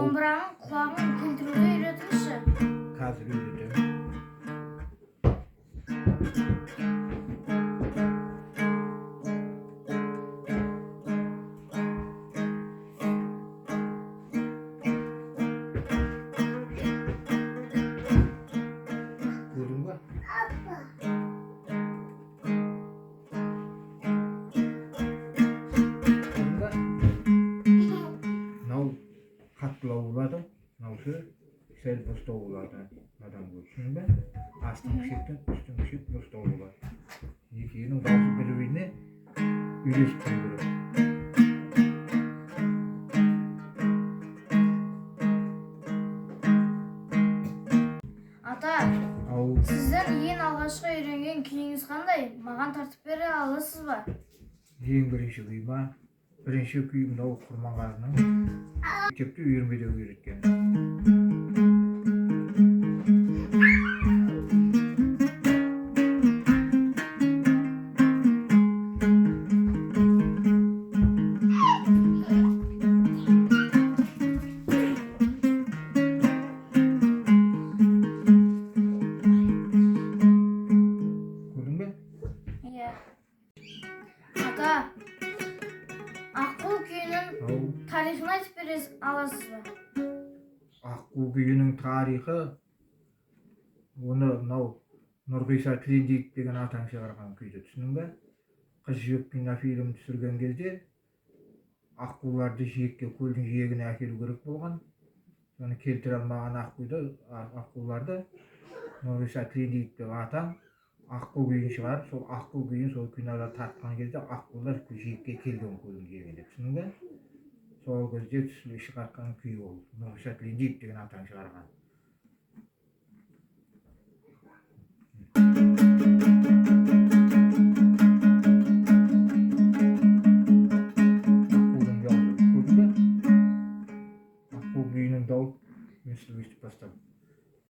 домбыраның құлағын келтіруді үйретіңізші. Қазір үйретемін. Көрдің ба? Көрдің ба? Мынау қаттылау болады, мынаусы сәл бостау болады. Адам көрсін бе? Астың кішектен үстің кішек бостау болады. Екеуінің дауысы бір-біріне үйлесіп тұру керек. Ата, Ау, сіздің ең алғашқы үйренген күйіңіз қандай? Маған тартып бере аласыз ба? ең бірінші күй ма? Бірінші күй мынау Құрманғазының мектепте үйірмеде үйреткен. Көрдің бе? Иә. Ата, аққу күйінің Ау, тарихын айтып бере аласыз ба? аққу күйінің тарихы, оны мынау Нұрғиса Тілендиев деген атаң шығарған күйді, түсінің бе? Қыз жібек кинофильм түсірген кезде аққуларды жиекке, көлдің жиегіне әкелу керек болған. Соны келтіре алмаған аққуларды Нұрғиса Тілендиев деген атаң аққу күйін шығарып, сол аққу күйін сол кинода тартқан кезде аққулар жиекке келген көлдің жиегіне, түсінің бе? Сол кезде шығарған күй ол. Нұрғиса Тілендиев деген атаң шығарған.